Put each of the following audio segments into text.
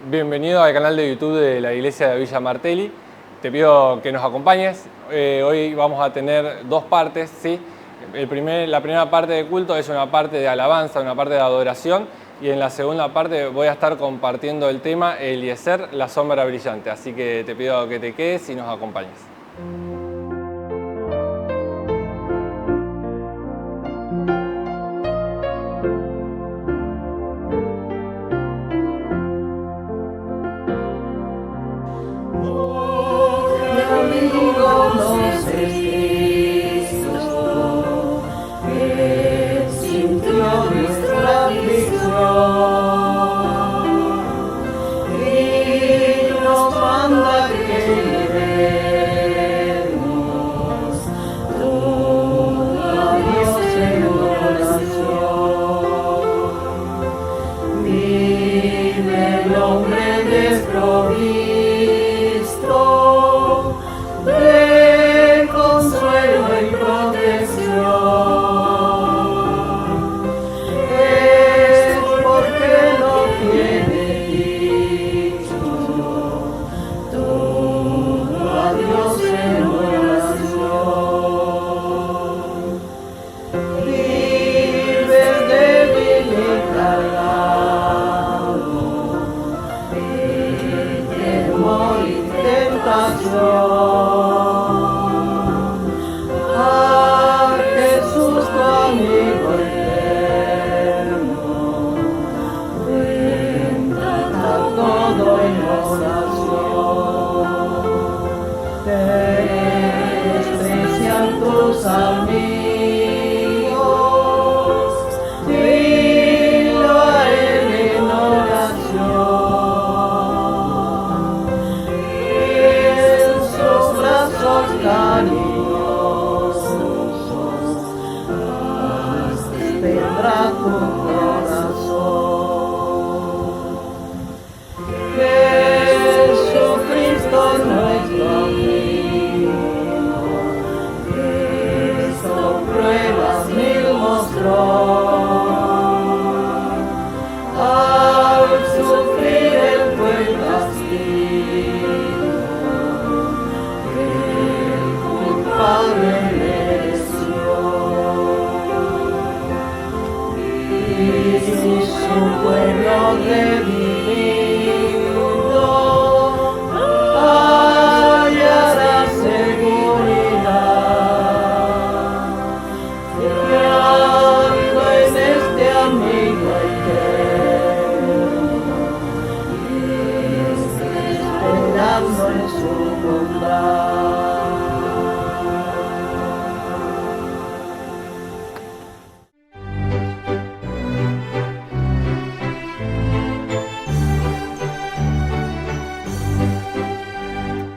Bienvenido al canal de YouTube de la Iglesia de Villa Martelli. Te pido que nos acompañes. Hoy vamos a tener dos partes, ¿sí? La primera parte de culto es una parte de alabanza, una parte de adoración, y en la segunda parte voy a estar compartiendo el tema Eliezer, la sombra brillante. Así que te pido que te quedes y nos acompañes.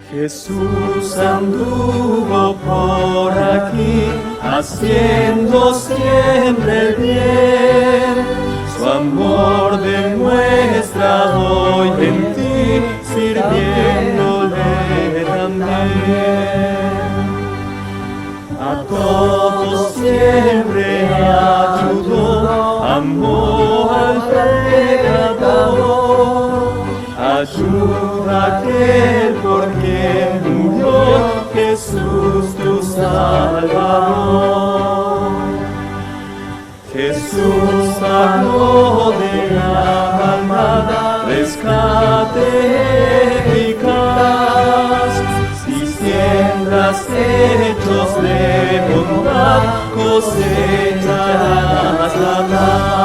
Jesús anduvo por aquí, haciendo siempre el bien. Su amor demuestra hoy en ti, sirviéndole también. A todos siempre ayudó, amó al pecador. Ayuda a aquel por quien murió Jesús tu Salvador. Jesús sanó de la maldad, rescate eficaz. Si siembras hechos de bondad, cosecharás la paz.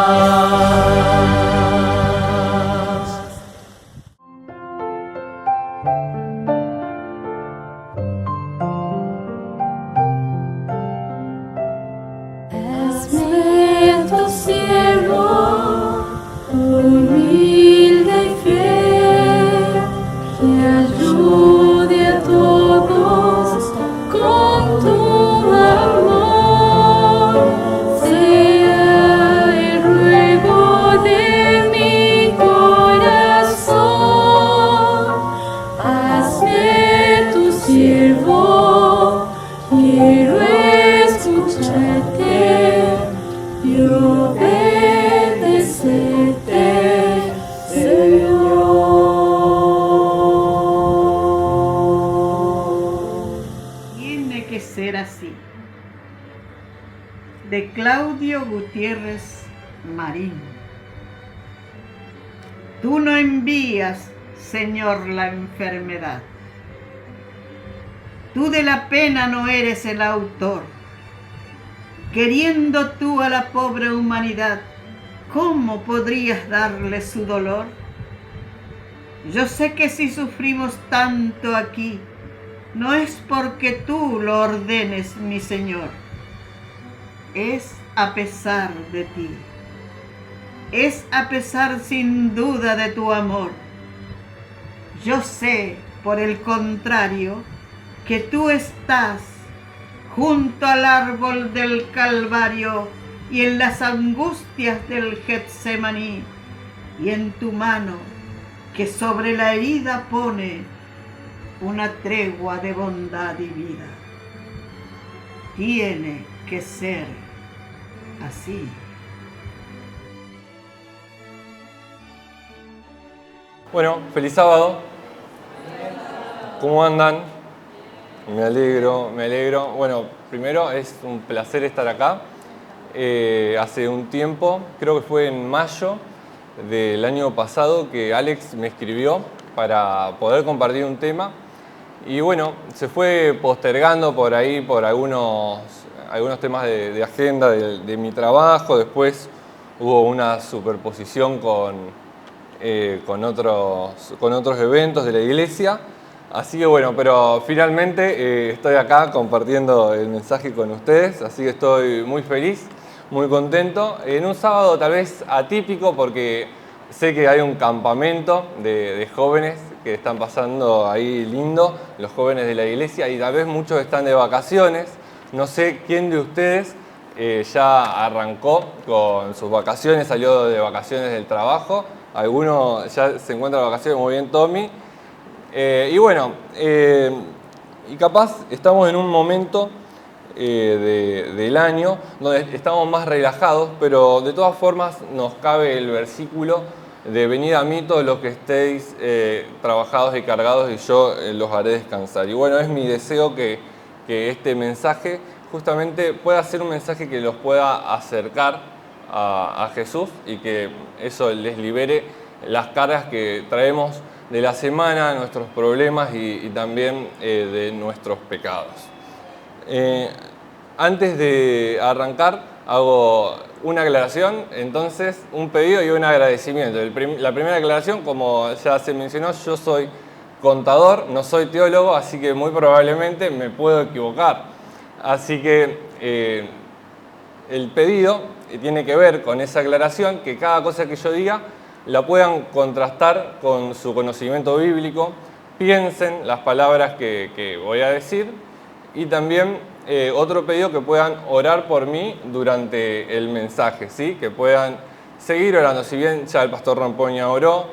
Mateo Gutiérrez Marín. Tú no envías, Señor, la enfermedad. Tú de la pena no eres el autor. Queriendo tú a la pobre humanidad, ¿cómo podrías darle su dolor? Yo sé que si sufrimos tanto aquí, no es porque tú lo ordenes, mi Señor. Es a pesar de ti. Es a pesar sin duda de tu amor. Yo sé, por el contrario, que tú estás junto al árbol del Calvario y en las angustias del Getsemaní, y en tu mano que sobre la herida pone una tregua de bondad y vida. Tiene que ser así. Bueno, feliz sábado. ¿Cómo andan? Me alegro, me alegro. Bueno, primero es un placer estar acá. Hace un tiempo, creo que fue en mayo del año pasado, que Alex me escribió para poder compartir un tema. Y bueno, se fue postergando por ahí por algunos temas de agenda de mi trabajo. Después hubo una superposición con otros eventos de la iglesia. Así que bueno, pero finalmente estoy acá compartiendo el mensaje con ustedes, así que estoy muy feliz, muy contento. En un sábado tal vez atípico porque sé que hay un campamento de jóvenes que están pasando ahí lindo, los jóvenes de la iglesia, y tal vez muchos están de vacaciones. No sé quién de ustedes ya arrancó con sus vacaciones, salió de vacaciones del trabajo. Alguno ya se encuentra de vacaciones, muy bien, Tommy. Y bueno, y capaz estamos en un momento del año donde estamos más relajados, pero de todas formas nos cabe el versículo de venid a mí todos los que estéis trabajados y cargados y yo los haré descansar. Y bueno, es mi deseo que este mensaje justamente pueda ser un mensaje que los pueda acercar a Jesús y que eso les libere las cargas que traemos de la semana, nuestros problemas y también de nuestros pecados. Antes de arrancar, hago una aclaración, entonces un pedido y un agradecimiento. La primera aclaración, como ya se mencionó, yo soy contador, no soy teólogo, así que muy probablemente me puedo equivocar. Así que el pedido tiene que ver con esa aclaración, que cada cosa que yo diga la puedan contrastar con su conocimiento bíblico, piensen las palabras que voy a decir y también otro pedido, que puedan orar por mí durante el mensaje, ¿sí? Que puedan seguir orando, si bien ya el pastor Rampoña oró,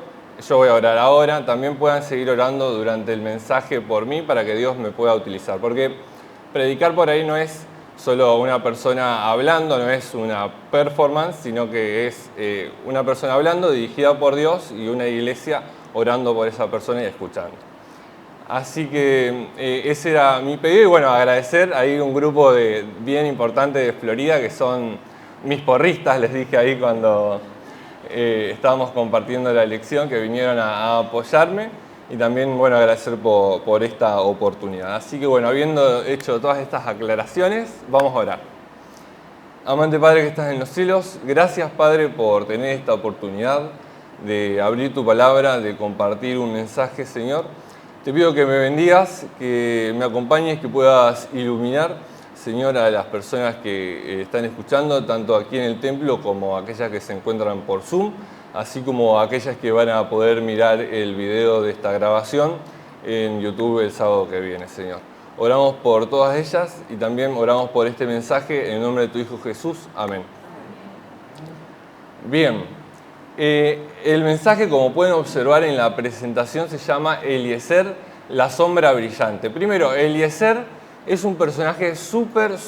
yo voy a orar ahora, también puedan seguir orando durante el mensaje por mí para que Dios me pueda utilizar, porque predicar por ahí no es solo una persona hablando, no es una performance, sino que es una persona hablando dirigida por Dios y una iglesia orando por esa persona y escuchando. Así que ese era mi pedido y bueno, agradecer. Hay un grupo bien importante de Florida que son mis porristas, les dije ahí cuando estábamos compartiendo la lección, que vinieron a apoyarme. Y también, bueno, agradecer por esta oportunidad. Así que, bueno, habiendo hecho todas estas aclaraciones, vamos a orar. Amante Padre que estás en los cielos, gracias, Padre, por tener esta oportunidad de abrir tu palabra, de compartir un mensaje, Señor. Te pido que me bendigas, que me acompañes, que puedas iluminar, Señor, a las personas que están escuchando, tanto aquí en el templo como aquellas que se encuentran por Zoom, así como aquellas que van a poder mirar el video de esta grabación en YouTube el sábado que viene, Señor. Oramos por todas ellas y también oramos por este mensaje en el nombre de tu Hijo Jesús. Amén. Bien, el mensaje, como pueden observar en la presentación, se llama Eliezer, la sombra brillante. Primero, Eliezer es un personaje súper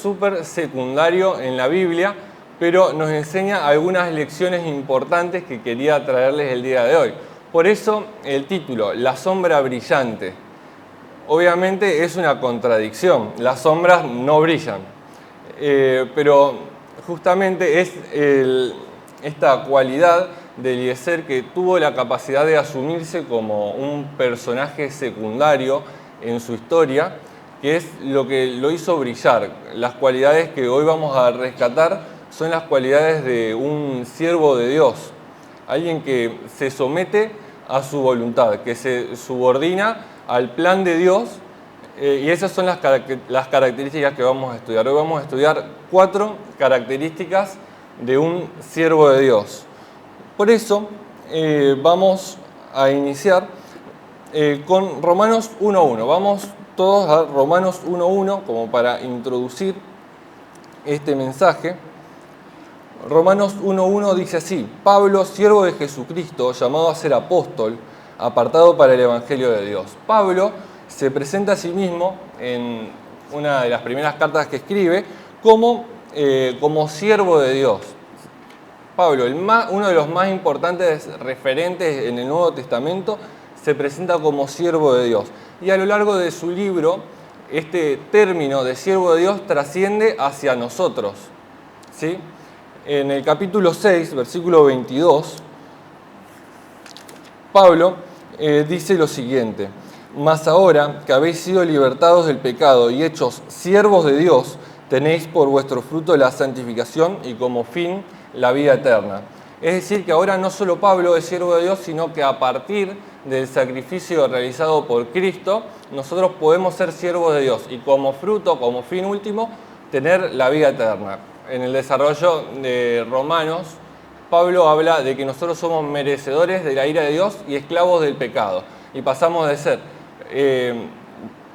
secundario en la Biblia, pero nos enseña algunas lecciones importantes que quería traerles el día de hoy. Por eso el título, La sombra brillante. Obviamente es una contradicción, las sombras no brillan, pero justamente es esta cualidad de Eliezer, que tuvo la capacidad de asumirse como un personaje secundario en su historia, que es lo que lo hizo brillar. Las cualidades que hoy vamos a rescatar son las cualidades de un siervo de Dios, alguien que se somete a su voluntad, que se subordina al plan de Dios, y esas son las características que vamos a estudiar. Hoy vamos a estudiar 4 características de un siervo de Dios. Por eso vamos a iniciar con Romanos 1.1. Vamos todos a Romanos 1.1 como para introducir este mensaje. Romanos 1.1 dice así: Pablo, siervo de Jesucristo, llamado a ser apóstol, apartado para el Evangelio de Dios. Pablo se presenta a sí mismo en una de las primeras cartas que escribe como siervo de Dios. Pablo, uno de los más importantes referentes en el Nuevo Testamento, se presenta como siervo de Dios. Y a lo largo de su libro, este término de siervo de Dios trasciende hacia nosotros, ¿sí? En el capítulo 6, versículo 22, Pablo dice lo siguiente: Mas ahora que habéis sido libertados del pecado y hechos siervos de Dios, tenéis por vuestro fruto la santificación y como fin la vida eterna. Es decir, que ahora no solo Pablo es siervo de Dios, sino que a partir del sacrificio realizado por Cristo, nosotros podemos ser siervos de Dios y como fruto, como fin último, tener la vida eterna. En el desarrollo de Romanos, Pablo habla de que nosotros somos merecedores de la ira de Dios y esclavos del pecado. Y pasamos de ser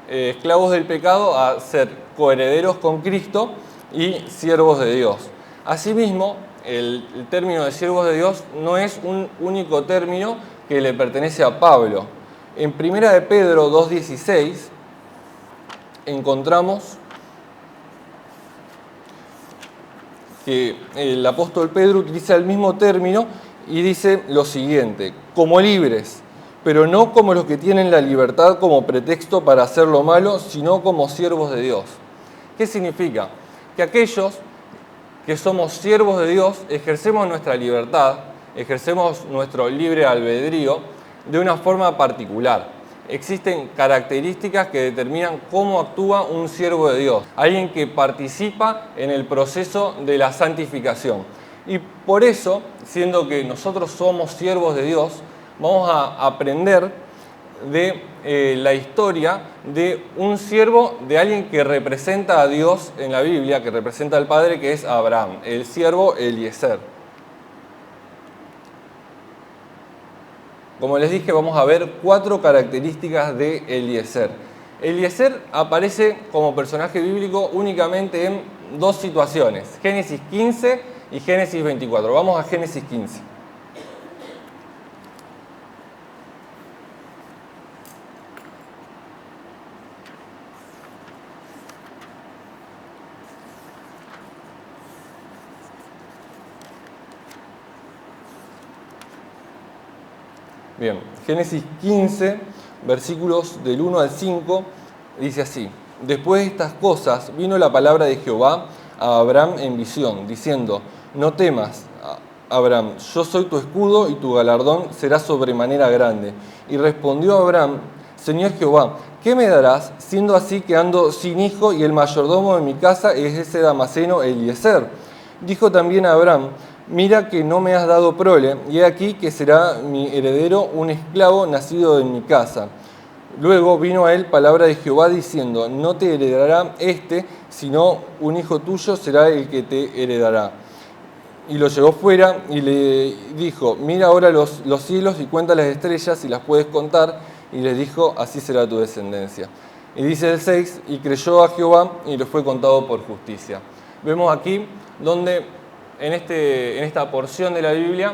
esclavos del pecado a ser coherederos con Cristo y siervos de Dios. Asimismo, el término de siervos de Dios no es un único término que le pertenece a Pablo. En 1 de Pedro 2.16 encontramos que el apóstol Pedro utiliza el mismo término y dice lo siguiente: como libres, pero no como los que tienen la libertad como pretexto para hacer lo malo, sino como siervos de Dios. ¿Qué significa? Que aquellos que somos siervos de Dios ejercemos nuestra libertad, ejercemos nuestro libre albedrío de una forma particular. Existen características que determinan cómo actúa un siervo de Dios, alguien que participa en el proceso de la santificación. Y por eso, siendo que nosotros somos siervos de Dios, vamos a aprender de la historia de un siervo, de alguien que representa a Dios en la Biblia, que representa al Padre, que es Abraham, el siervo Eliezer. Como les dije, vamos a ver 4 características de Eliezer. Eliezer aparece como personaje bíblico únicamente en 2 situaciones: Génesis 15 y Génesis 24. Vamos a Génesis 15. Bien, Génesis 15, versículos del 1 al 5, dice así: Después de estas cosas vino la palabra de Jehová a Abraham en visión, diciendo: No temas, Abraham, yo soy tu escudo y tu galardón será sobremanera grande. Y respondió Abraham: Señor Jehová, ¿qué me darás, siendo así que ando sin hijo y el mayordomo de mi casa es ese Damaseno Eliezer? Dijo también a Abraham: Mira que no me has dado prole, y he aquí que será mi heredero un esclavo nacido en mi casa. Luego vino a él palabra de Jehová diciendo: No te heredará sino un hijo tuyo será el que te heredará. Y lo llevó fuera y le dijo: Mira ahora los cielos y cuenta las estrellas si las puedes contar. Y le dijo: Así será tu descendencia. Y dice el 6: Y creyó a Jehová y le fue contado por justicia. Vemos aquí donde en esta porción de la Biblia,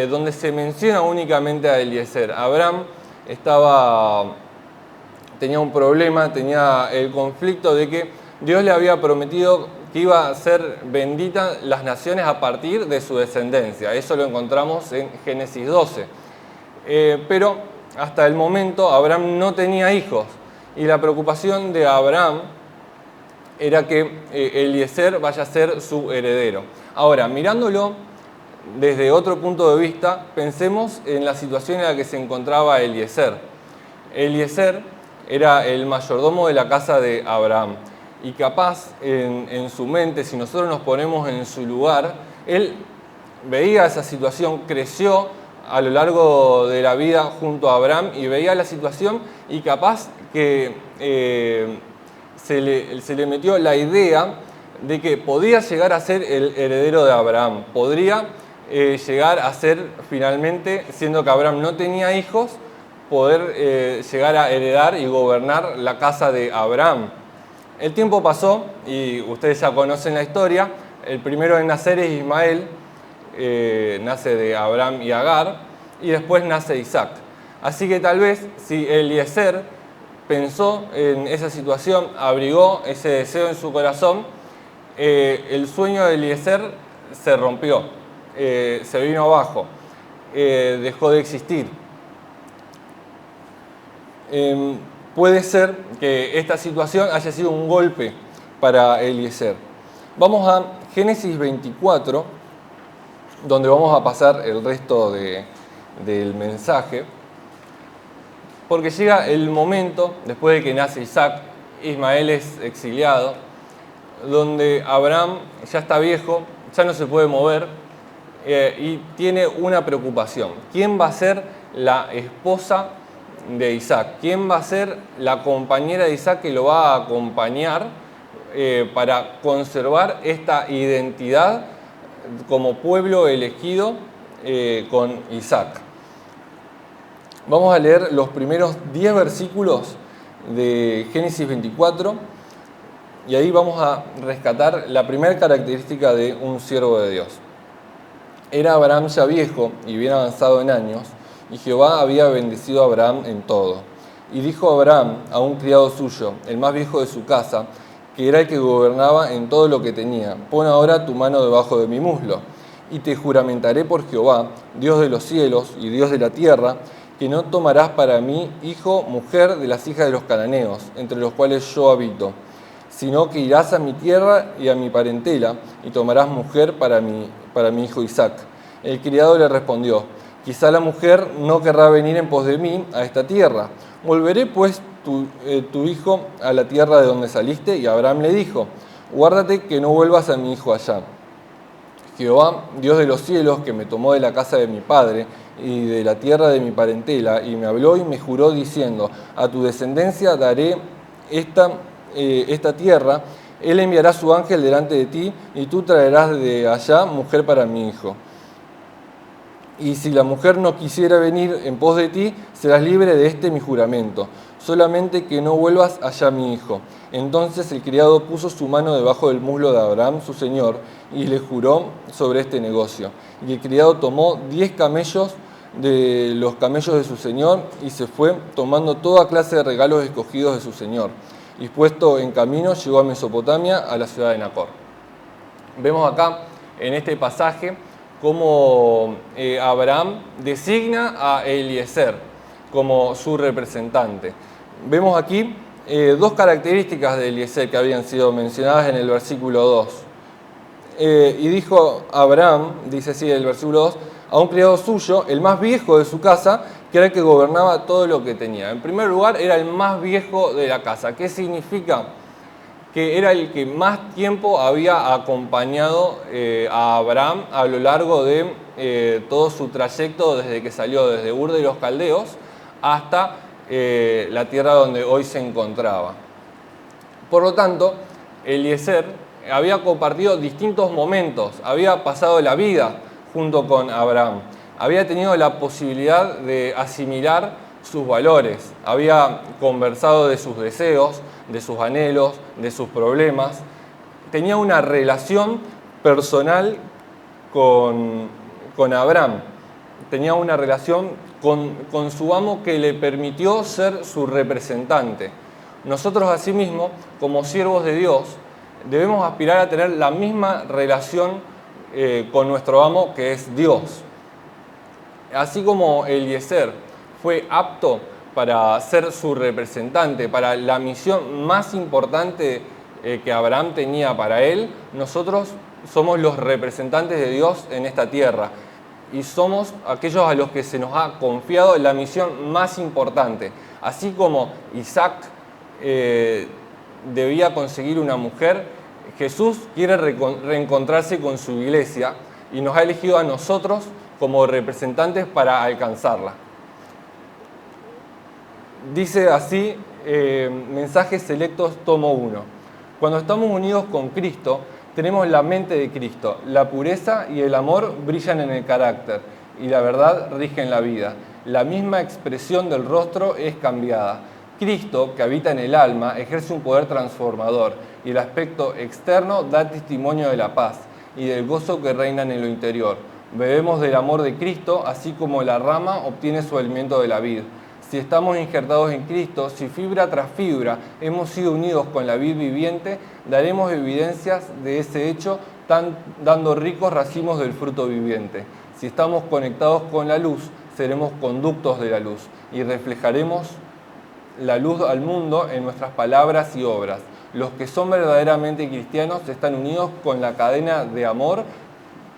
donde se menciona únicamente a Eliezer. Abraham tenía un problema, tenía el conflicto de que Dios le había prometido que iba a ser bendita las naciones a partir de su descendencia. Eso lo encontramos en Génesis 12. Pero hasta el momento Abraham no tenía hijos. Y la preocupación de Abraham era que Eliezer vaya a ser su heredero. Ahora, mirándolo desde otro punto de vista, pensemos en la situación en la que se encontraba Eliezer. Eliezer era el mayordomo de la casa de Abraham. Y capaz en su mente, si nosotros nos ponemos en su lugar, él veía esa situación, creció a lo largo de la vida junto a Abraham y veía la situación y capaz que se le metió la idea de que podía llegar a ser el heredero de Abraham, podría llegar a ser finalmente, siendo que Abraham no tenía hijos, poder llegar a heredar y gobernar la casa de Abraham. El tiempo pasó y ustedes ya conocen la historia. El primero en nacer es Ismael, nace de Abraham y Agar, y después nace Isaac. Así que tal vez si Eliezer pensó en esa situación, abrigó ese deseo en su corazón, el sueño de Eliezer se rompió, se vino abajo, dejó de existir. Puede ser que esta situación haya sido un golpe para Eliezer. Vamos a Génesis 24, donde vamos a pasar el resto del mensaje, porque llega el momento, después de que nace Isaac, Ismael es exiliado, donde Abraham ya está viejo, ya no se puede mover y tiene una preocupación. ¿Quién va a ser la esposa de Isaac? ¿Quién va a ser la compañera de Isaac que lo va a acompañar para conservar esta identidad como pueblo elegido con Isaac? Vamos a leer los primeros 10 versículos de Génesis 24 y ahí vamos a rescatar la primera característica de un siervo de Dios. Era Abraham ya viejo y bien avanzado en años, y Jehová había bendecido a Abraham en todo. Y dijo Abraham a un criado suyo, el más viejo de su casa, que era el que gobernaba en todo lo que tenía: pon ahora tu mano debajo de mi muslo, y te juramentaré por Jehová, Dios de los cielos y Dios de la tierra, que no tomarás para mí hijo, mujer de las hijas de los cananeos, entre los cuales yo habito, sino que irás a mi tierra y a mi parentela, y tomarás mujer para mi hijo Isaac. El criado le respondió: quizá la mujer no querrá venir en pos de mí a esta tierra. Volveré pues tu hijo a la tierra de donde saliste. Y Abraham le dijo: guárdate que no vuelvas a mi hijo allá. Jehová, Dios de los cielos, que me tomó de la casa de mi padre y de la tierra de mi parentela, y me habló y me juró diciendo: a tu descendencia daré esta tierra. Él enviará su ángel delante de ti, y tú traerás de allá mujer para mi hijo. Y si la mujer no quisiera venir en pos de ti, serás libre de mi juramento, solamente que no vuelvas allá mi hijo. Entonces el criado puso su mano debajo del muslo de Abraham, su señor, y le juró sobre este negocio. Y el criado tomó 10 camellos de los camellos de su señor, y se fue tomando toda clase de regalos escogidos de su señor. Y puesto en camino, llegó a Mesopotamia, a la ciudad de Nacor. Vemos acá, en este pasaje, cómo Abraham designa a Eliezer como su representante. Vemos aquí dos características de Eliezer que habían sido mencionadas en el versículo 2. Y dijo Abraham, dice así el versículo 2, a un criado suyo, el más viejo de su casa, que era el que gobernaba todo lo que tenía. En primer lugar, era el más viejo de la casa. ¿Qué significa? Que era el que más tiempo había acompañado a Abraham a lo largo de todo su trayecto desde que salió desde Ur de los Caldeos hasta la tierra donde hoy se encontraba. Por lo tanto, Eliezer había compartido distintos momentos, había pasado la vida junto con Abraham, había tenido la posibilidad de asimilar sus valores, había conversado de sus deseos, de sus anhelos, de sus problemas, tenía una relación personal con Abraham, tenía una relación con su amo que le permitió ser su representante. Nosotros asimismo, como siervos de Dios, debemos aspirar a tener la misma relación con nuestro amo, que es Dios. Así como Eliezer fue apto para ser su representante, para la misión más importante que Abraham tenía para él, nosotros somos los representantes de Dios en esta tierra y somos aquellos a los que se nos ha confiado la misión más importante. Así como Isaac debía conseguir una mujer, Jesús quiere reencontrarse con su iglesia y nos ha elegido a nosotros como representantes para alcanzarla. Dice así, Mensajes Selectos, tomo 1. Cuando estamos unidos con Cristo, tenemos la mente de Cristo. La pureza y el amor brillan en el carácter y la verdad rige en la vida. La misma expresión del rostro es cambiada. Cristo, que habita en el alma, ejerce un poder transformador y el aspecto externo da testimonio de la paz y del gozo que reina en lo interior. Bebemos del amor de Cristo, así como la rama obtiene su alimento de la vid. Si estamos injertados en Cristo, si fibra tras fibra hemos sido unidos con la vid viviente, daremos evidencias de ese hecho, dando ricos racimos del fruto viviente. Si estamos conectados con la luz, seremos conductos de la luz y reflejaremos la luz al mundo en nuestras palabras y obras. Los que son verdaderamente cristianos están unidos con la cadena de amor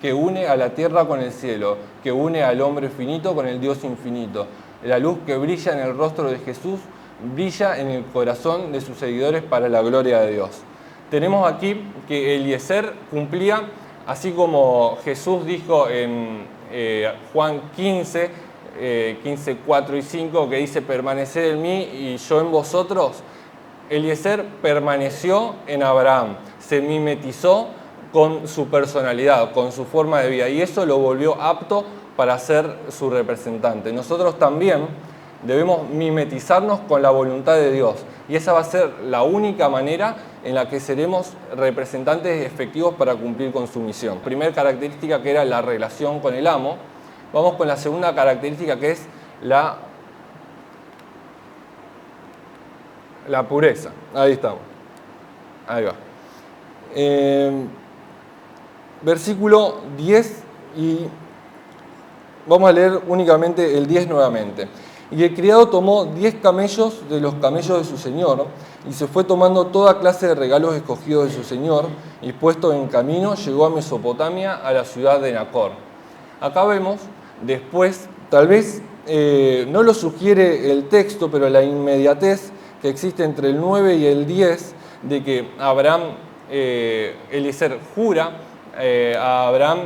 que une a la tierra con el cielo, que une al hombre finito con el Dios infinito. La luz que brilla en el rostro de Jesús brilla en el corazón de sus seguidores para la gloria de Dios. Tenemos aquí que Eliezer cumplía, así como Jesús dijo en Juan 15, 4 y 5, que dice, permaneced en mí y yo en vosotros. Eliezer permaneció en Abraham, se mimetizó con su personalidad, con su forma de vida, y eso lo volvió apto para ser su representante. Nosotros también debemos mimetizarnos con la voluntad de Dios, y esa va a ser la única manera en la que seremos representantes efectivos para cumplir con su misión. Primera característica, que era la relación con el amo. Vamos con la segunda característica, que es la pureza. Ahí estamos. Ahí va. Versículo 10 y vamos a leer únicamente el 10 nuevamente. Y el criado tomó 10 camellos de los camellos de su señor y se fue tomando toda clase de regalos escogidos de su señor y puesto en camino llegó a Mesopotamia, a la ciudad de Nacor. Acá vemos después, tal vez no lo sugiere el texto, pero la inmediatez que existe entre el 9 y el 10 de que Eliezer jura a Abraham,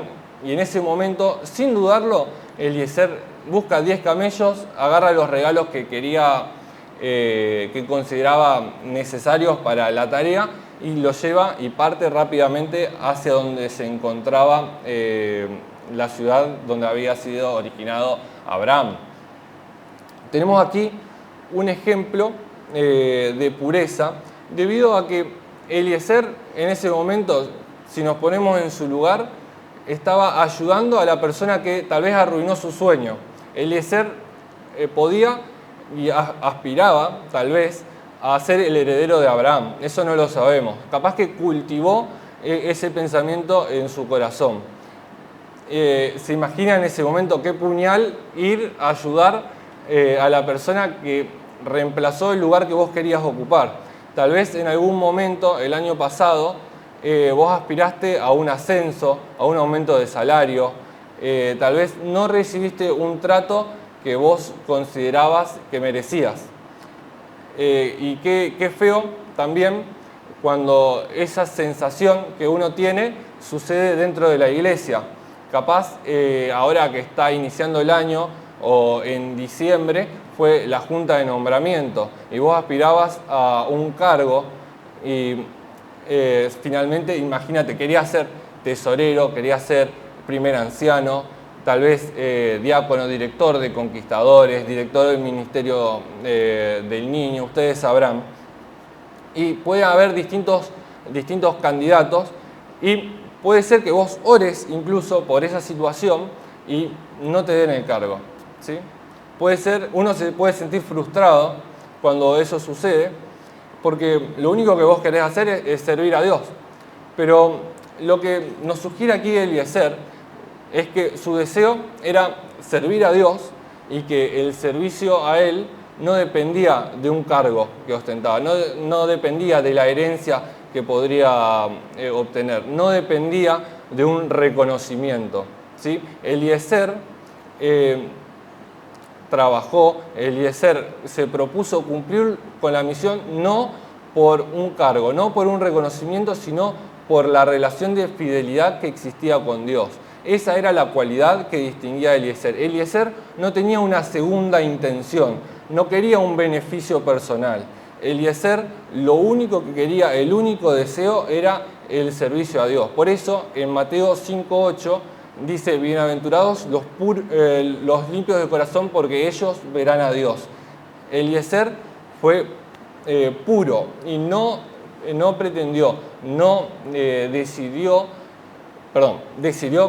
y en ese momento, sin dudarlo, Eliezer busca 10 camellos, agarra los regalos que quería, que consideraba necesarios para la tarea, y los lleva y parte rápidamente hacia donde se encontraba la ciudad donde había sido originado Abraham. Tenemos aquí un ejemplo de pureza, debido a que Eliezer en ese momento, si nos ponemos en su lugar, estaba ayudando a la persona que tal vez arruinó su sueño. Eliezer podía y aspiraba, tal vez, a ser el heredero de Abraham. Eso no lo sabemos. Capaz que cultivó ese pensamiento en su corazón. ¿Se imagina en ese momento qué puñal ir a ayudar a la persona que reemplazó el lugar que vos querías ocupar? Tal vez en algún momento, el año pasado, vos aspiraste a un ascenso, a un aumento de salario, tal vez no recibiste un trato que vos considerabas que merecías. Y qué feo también cuando esa sensación que uno tiene sucede dentro de la iglesia. Capaz, ahora que está iniciando el año o en diciembre, fue la junta de nombramiento y vos aspirabas a un cargo y finalmente, imagínate, querías ser tesorero, querías ser primer anciano, tal vez diácono, director de conquistadores, director del ministerio del niño, ustedes sabrán. Y puede haber distintos candidatos y puede ser que vos ores incluso por esa situación y no te den el cargo, ¿sí? Puede ser, uno se puede sentir frustrado cuando eso sucede, porque lo único que vos querés hacer es servir a Dios. Pero lo que nos sugiere aquí Eliezer es que su deseo era servir a Dios y que el servicio a Él no dependía de un cargo que ostentaba, no dependía de la herencia que podría obtener. No dependía de un reconocimiento, ¿sí? Eliezer trabajó, Eliezer se propuso cumplir con la misión no por un cargo, no por un reconocimiento, sino por la relación de fidelidad que existía con Dios. Esa era la cualidad que distinguía a Eliezer. Eliezer no tenía una segunda intención, no quería un beneficio personal. Eliezer lo único que quería, el único deseo era el servicio a Dios. Por eso en Mateo 5:8 dice: bienaventurados los limpios de corazón, porque ellos verán a Dios. Eliezer fue puro y no pretendió, decidió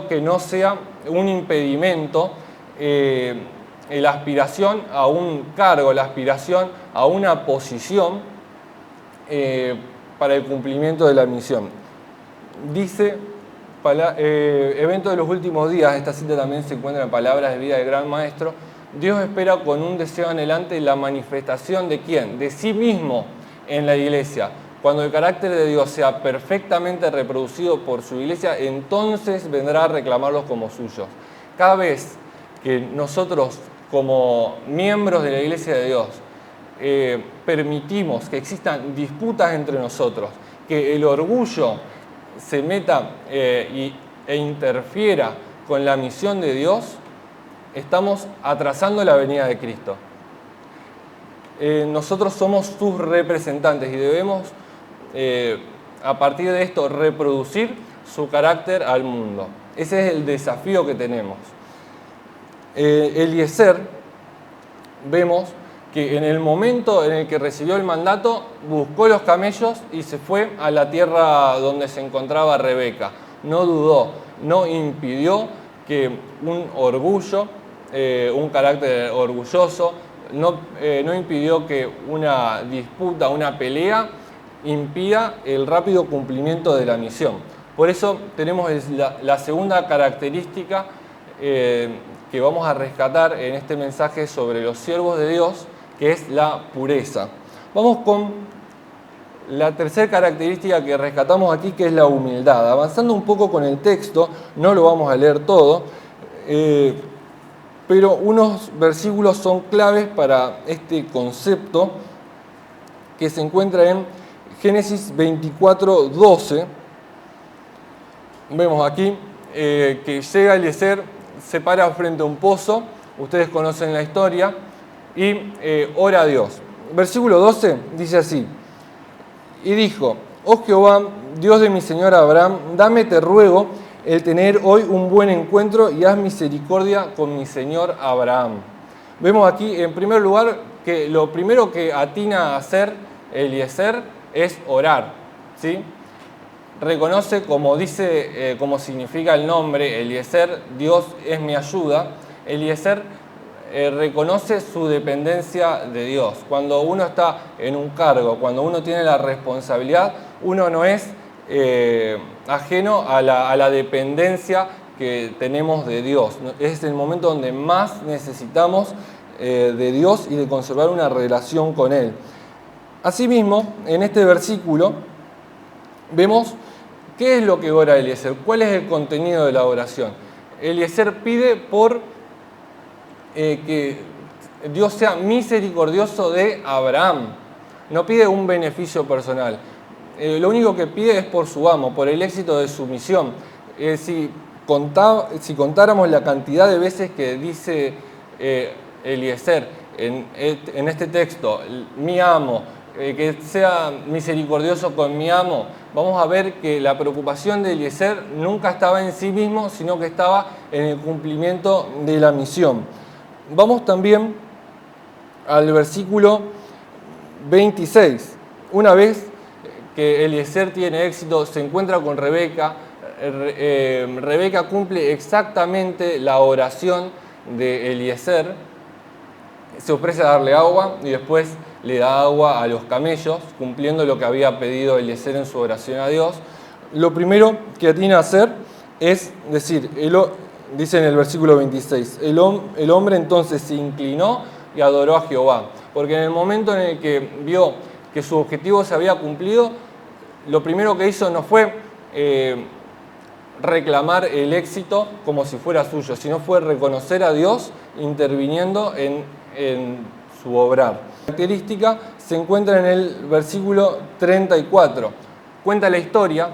que no sea un impedimento la aspiración a un cargo, la aspiración a una posición para el cumplimiento de la misión. Dice, evento de los últimos días, esta cita también se encuentra en Palabras de Vida del Gran Maestro: Dios espera con un deseo anhelante la manifestación ¿de quién? De sí mismo en la iglesia. Cuando el carácter de Dios sea perfectamente reproducido por su iglesia, entonces vendrá a reclamarlos como suyos. Cada vez que nosotros, como miembros de la iglesia de Dios, permitimos que existan disputas entre nosotros, que el orgullo se meta e interfiera con la misión de Dios, estamos atrasando la venida de Cristo. Nosotros somos sus representantes y debemos, a partir de esto, reproducir su carácter al mundo. Ese es el desafío que tenemos. Eliezer, vemos que en el momento en el que recibió el mandato, buscó los camellos y se fue a la tierra donde se encontraba Rebeca. No dudó, no impidió que un orgullo, un carácter orgulloso, no impidió que una disputa, una pelea, impida el rápido cumplimiento de la misión. Por eso tenemos la segunda característica que vamos a rescatar en este mensaje sobre los siervos de Dios, que es la pureza. Vamos con la tercera característica que rescatamos aquí, que es la humildad. Avanzando un poco con el texto, no lo vamos a leer todo, pero unos versículos son claves para este concepto, que se encuentra en Génesis 24:12. Vemos aquí que llega Eliezer, se para frente a un pozo, ustedes conocen la historia, y ora a Dios. Versículo 12 dice así: y dijo: oh Jehová, Dios de mi señor Abraham, dame, te ruego, el tener hoy un buen encuentro y haz misericordia con mi señor Abraham. Vemos aquí, en primer lugar, que lo primero que atina a hacer Eliezer es orar, ¿sí? Reconoce, como dice, como significa el nombre, Eliezer, Dios es mi ayuda. Eliezer reconoce su dependencia de Dios. Cuando uno está en un cargo, cuando uno tiene la responsabilidad, uno no es ajeno a la dependencia que tenemos de Dios. Es el momento donde más necesitamos de Dios y de conservar una relación con Él. Asimismo, en este versículo vemos qué es lo que ora Eliezer, cuál es el contenido de la oración. Eliezer pide por que Dios sea misericordioso de Abraham. No pide un beneficio personal. Lo único que pide es por su amo, por el éxito de su misión. Si contáramos la cantidad de veces que dice Eliezer en este texto, mi amo, que sea misericordioso con mi amo, vamos a ver que la preocupación de Eliezer nunca estaba en sí mismo, sino que estaba en el cumplimiento de la misión. Vamos también al versículo 26. Una vez que Eliezer tiene éxito, se encuentra con Rebeca. Rebeca cumple exactamente la oración de Eliezer. Se ofrece a darle agua y después le da agua a los camellos, cumpliendo lo que había pedido Eliezer en su oración a Dios. Lo primero que atina a hacer es decir, dice en el versículo 26, el hombre entonces se inclinó y adoró a Jehová, porque en el momento en el que vio que su objetivo se había cumplido, lo primero que hizo no fue reclamar el éxito como si fuera suyo, sino fue reconocer a Dios interviniendo en su obrar. La característica se encuentra en el versículo 34. Cuenta la historia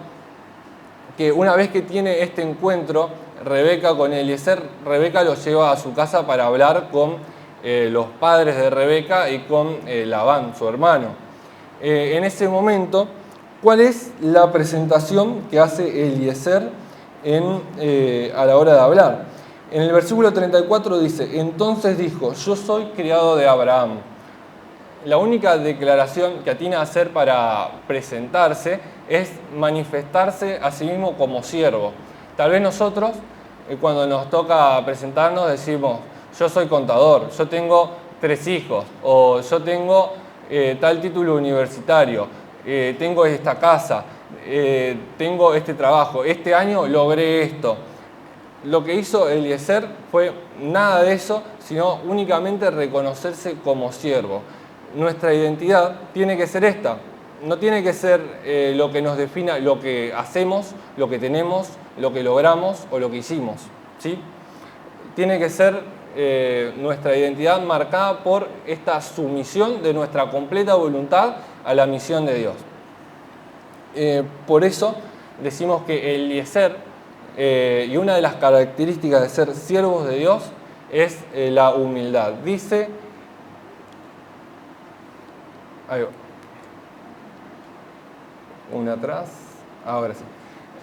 que una vez que tiene este encuentro Rebeca con Eliezer, Rebeca lo lleva a su casa para hablar con los padres de Rebeca y con Labán, su hermano. En ese momento, ¿cuál es la presentación que hace Eliezer a la hora de hablar? En el versículo 34 dice: entonces dijo, yo soy criado de Abraham. La única declaración que atina a hacer para presentarse es manifestarse a sí mismo como siervo. Tal vez nosotros, cuando nos toca presentarnos, decimos, yo soy contador, yo tengo 3 hijos, o yo tengo tal título universitario, tengo esta casa, tengo este trabajo, este año logré esto. Lo que hizo Eliezer fue nada de eso, sino únicamente reconocerse como siervo. Nuestra identidad tiene que ser esta, no tiene que ser lo que nos defina lo que hacemos, lo que tenemos, lo que logramos o lo que hicimos, ¿sí? Tiene que ser nuestra identidad marcada por esta sumisión de nuestra completa voluntad a la misión de Dios. Por eso decimos que Eliezer, y una de las características de ser siervos de Dios es la humildad. Dice, ahí va. Una atrás, ahora sí.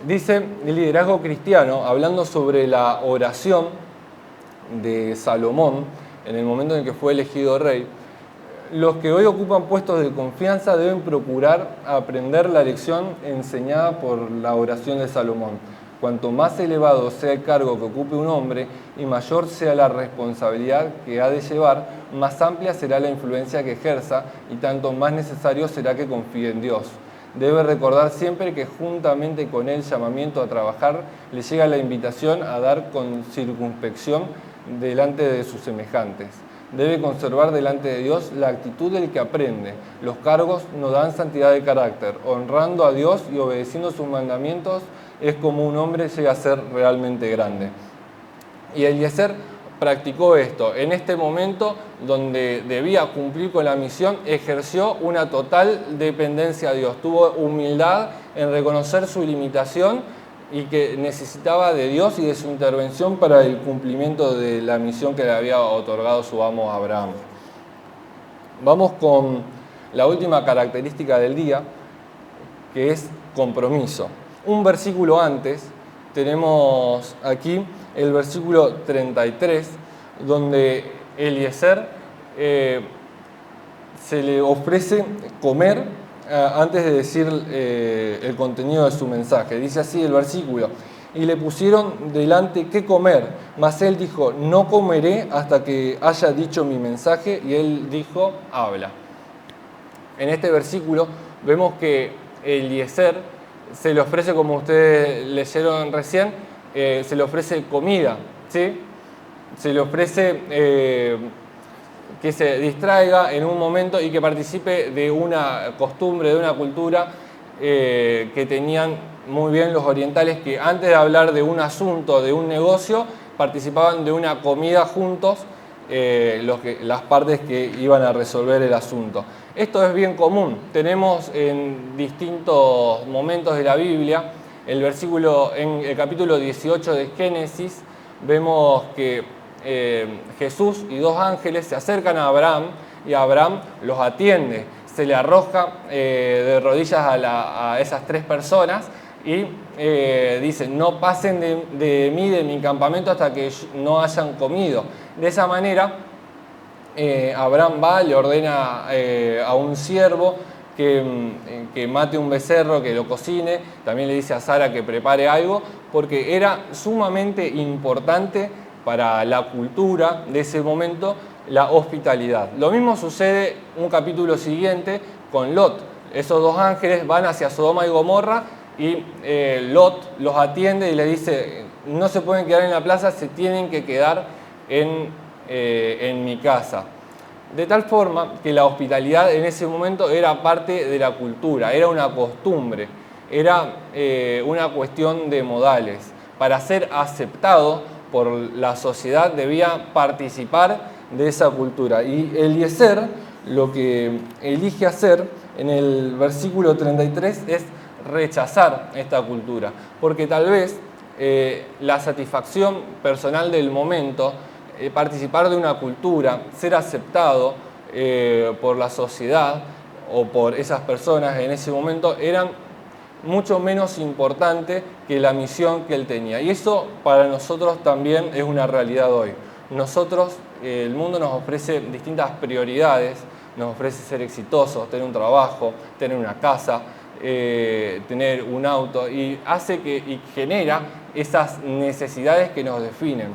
Dice el liderazgo cristiano, hablando sobre la oración de Salomón en el momento en el que fue elegido rey: los que hoy ocupan puestos de confianza deben procurar aprender la lección enseñada por la oración de Salomón. Cuanto más elevado sea el cargo que ocupe un hombre y mayor sea la responsabilidad que ha de llevar, más amplia será la influencia que ejerza y tanto más necesario será que confíe en Dios. Debe recordar siempre que juntamente con el llamamiento a trabajar le llega la invitación a dar con circunspección delante de sus semejantes. Debe conservar delante de Dios la actitud del que aprende. Los cargos no dan santidad de carácter. Honrando a Dios y obedeciendo sus mandamientos es como un hombre llega a ser realmente grande. Y Eliezer practicó esto. En este momento donde debía cumplir con la misión, ejerció una total dependencia a Dios. Tuvo humildad en reconocer su limitación y que necesitaba de Dios y de su intervención para el cumplimiento de la misión que le había otorgado su amo Abraham. Vamos con la última característica del día, que es compromiso. Un versículo antes tenemos aquí el versículo 33, donde Eliezer se le ofrece comer antes de decir el contenido de su mensaje. Dice así el versículo: y le pusieron delante qué comer, mas él dijo, no comeré hasta que haya dicho mi mensaje, y él dijo, habla. En este versículo vemos que Eliezer se le ofrece, como ustedes leyeron recién, se le ofrece comida, ¿sí? Se le ofrece que se distraiga en un momento y que participe de una costumbre, de una cultura que tenían muy bien los orientales, que antes de hablar de un asunto, de un negocio, participaban de una comida juntos, las partes que iban a resolver el asunto. Esto es bien común. Tenemos en distintos momentos de la Biblia, en el capítulo 18 de Génesis, vemos que Jesús y 2 ángeles se acercan a Abraham y Abraham los atiende. Se le arroja de rodillas a esas 3 personas y dice, no pasen de mí, de mi campamento, hasta que no hayan comido. De esa manera, Abraham va, le ordena a un siervo que mate un becerro, que lo cocine. También le dice a Sara que prepare algo, porque era sumamente importante para la cultura de ese momento la hospitalidad. Lo mismo sucede un capítulo siguiente con Lot. Esos 2 ángeles van hacia Sodoma y Gomorra y Lot los atiende y le dice, no se pueden quedar en la plaza, se tienen que quedar en mi casa. De tal forma que la hospitalidad en ese momento era parte de la cultura, era una costumbre, era una cuestión de modales. Para ser aceptado por la sociedad debía participar de esa cultura. Y Eliezer lo que elige hacer en el versículo 33 es rechazar esta cultura, porque tal vez la satisfacción personal del momento, participar de una cultura, ser aceptado por la sociedad o por esas personas en ese momento eran mucho menos importante que la misión que él tenía. Y eso para nosotros también es una realidad hoy. Nosotros, el mundo nos ofrece distintas prioridades, nos ofrece ser exitosos, tener un trabajo, tener una casa, tener un auto, y hace y genera esas necesidades que nos definen.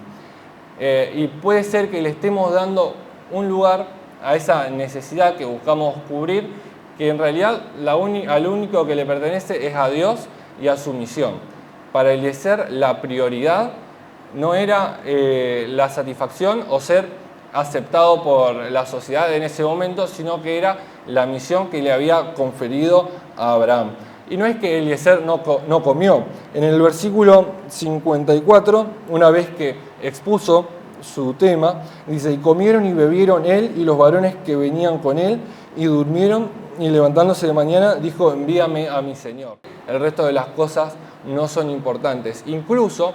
Y puede ser que le estemos dando un lugar a esa necesidad que buscamos cubrir, que en realidad al único que le pertenece es a Dios y a su misión. Para Eliezer la prioridad no era la satisfacción o ser aceptado por la sociedad en ese momento, sino que era la misión que le había conferido a Abraham. Y no es que Eliezer no comió. En el versículo 54, una vez que expuso su tema, dice: y comieron y bebieron él y los varones que venían con él, y durmieron, y levantándose de mañana dijo: envíame a mi Señor. El resto de las cosas no son importantes. Incluso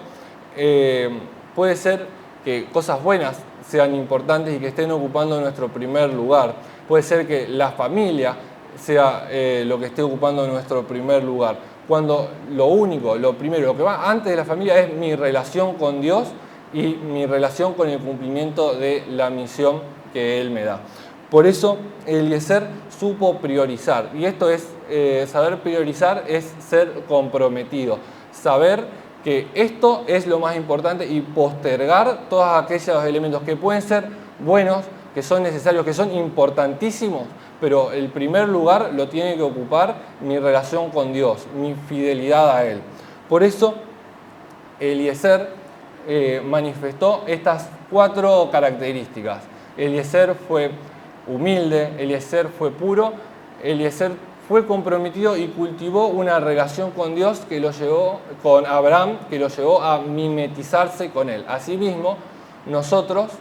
puede ser que cosas buenas sean importantes y que estén ocupando nuestro primer lugar. Puede ser que la familia sea lo que esté ocupando nuestro primer lugar. Cuando lo primero, lo que va antes de la familia es mi relación con Dios y mi relación con el cumplimiento de la misión que Él me da. Por eso Eliezer supo priorizar. Y esto es, saber priorizar es ser comprometido. Saber que esto es lo más importante y postergar todos aquellos elementos que pueden ser buenos, que son necesarios, que son importantísimos, pero el primer lugar lo tiene que ocupar mi relación con Dios, mi fidelidad a Él. Por eso Eliezer manifestó estas 4 características. Eliezer fue humilde, Eliezer fue puro, Eliezer fue comprometido y cultivó una relación con Dios que lo llevó, con Abraham, que lo llevó a mimetizarse con él. Asimismo, nosotros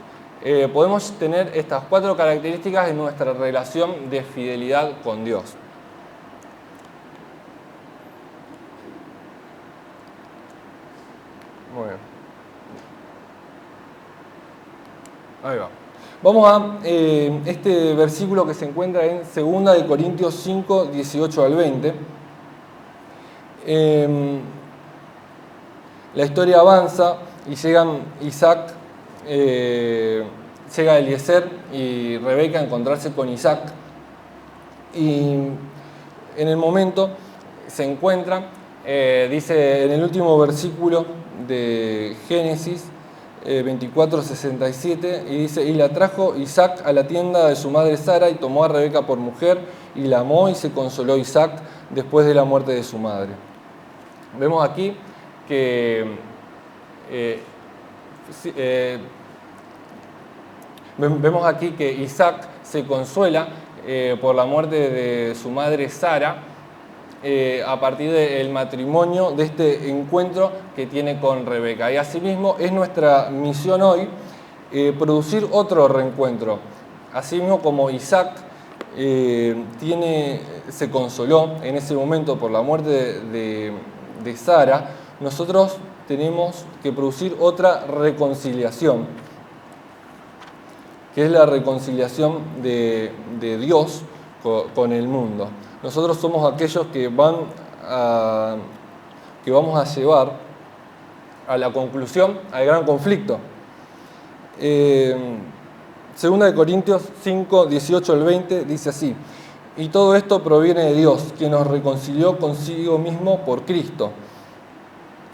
podemos tener estas 4 características en nuestra relación de fidelidad con Dios. Muy bien. Ahí va. Vamos a este versículo que se encuentra en 2 de Corintios 5, 18 al 20. La historia avanza y llegan Isaac, llega Eliezer y Rebeca a encontrarse con Isaac. Y en el momento se encuentran, dice en el último versículo de Génesis 24:67, y dice: y la trajo Isaac a la tienda de su madre Sara, y tomó a Rebeca por mujer, y la amó, y se consoló Isaac después de la muerte de su madre. Vemos aquí que Isaac se consuela por la muerte de su madre Sara, a partir del matrimonio, de este encuentro que tiene con Rebeca. Y asimismo es nuestra misión hoy producir otro reencuentro. Asimismo, como Isaac se consoló en ese momento por la muerte de Sara, nosotros tenemos que producir otra reconciliación, que es la reconciliación de Dios con el mundo. Nosotros somos aquellos que vamos a llevar a la conclusión al gran conflicto. 2 de Corintios 5, 18 al 20 dice así: y todo esto proviene de Dios, quien nos reconcilió consigo mismo por Cristo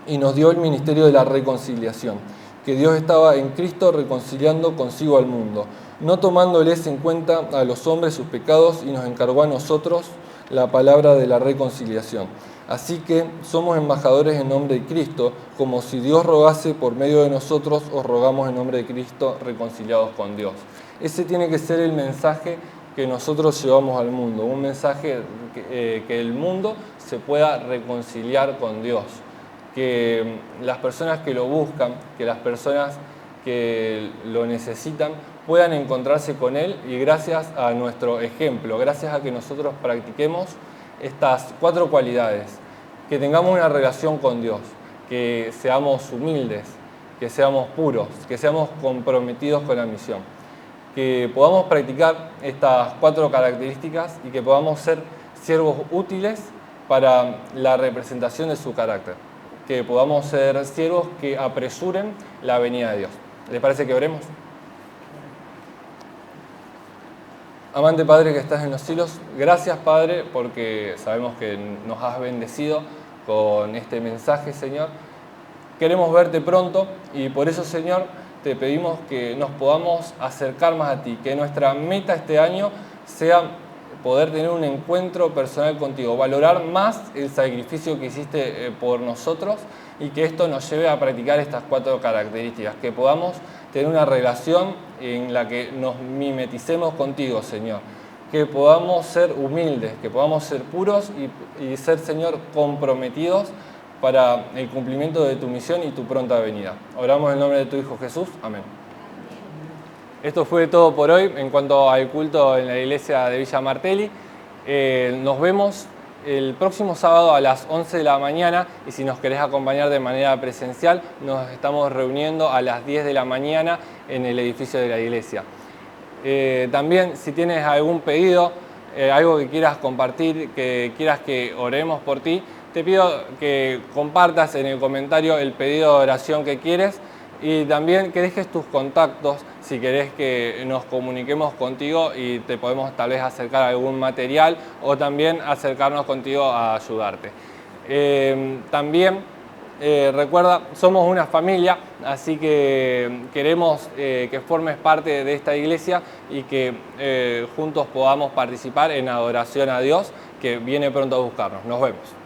y nos dio el ministerio de la reconciliación, que Dios estaba en Cristo reconciliando consigo al mundo, no tomándoles en cuenta a los hombres sus pecados, y nos encargó a nosotros la palabra de la reconciliación. Así que somos embajadores en nombre de Cristo, como si Dios rogase por medio de nosotros, os rogamos en nombre de Cristo, reconciliados con Dios. Ese tiene que ser el mensaje que nosotros llevamos al mundo, un mensaje que el mundo se pueda reconciliar con Dios, que las personas que lo buscan, que las personas que lo necesitan, puedan encontrarse con Él, y gracias a nuestro ejemplo, gracias a que nosotros practiquemos estas 4 cualidades, que tengamos una relación con Dios, que seamos humildes, que seamos puros, que seamos comprometidos con la misión, que podamos practicar estas 4 características y que podamos ser siervos útiles para la representación de su carácter, que podamos ser siervos que apresuren la venida de Dios. ¿Les parece que oremos? Amante Padre que estás en los cielos, gracias Padre porque sabemos que nos has bendecido con este mensaje, Señor. Queremos verte pronto y por eso, Señor, te pedimos que nos podamos acercar más a ti, que nuestra meta este año sea poder tener un encuentro personal contigo, valorar más el sacrificio que hiciste por nosotros y que esto nos lleve a practicar estas 4 características, que podamos tener una relación en la que nos mimeticemos contigo, Señor, que podamos ser humildes, que podamos ser puros y ser, Señor, comprometidos para el cumplimiento de tu misión y tu pronta venida. Oramos en nombre de tu Hijo Jesús. Amén. Esto fue todo por hoy en cuanto al culto en la iglesia de Villa Martelli. Nos vemos el próximo sábado a las 11 de la mañana y si nos querés acompañar de manera presencial, nos estamos reuniendo a las 10 de la mañana en el edificio de la iglesia. También, si tienes algún pedido, algo que quieras compartir, que quieras que oremos por ti, te pido que compartas en el comentario el pedido de oración que quieres y también que dejes tus contactos si querés que nos comuniquemos contigo y te podemos tal vez acercar algún material o también acercarnos contigo a ayudarte. También recuerda, somos una familia, así que queremos que formes parte de esta iglesia y que juntos podamos participar en adoración a Dios, que viene pronto a buscarnos. Nos vemos.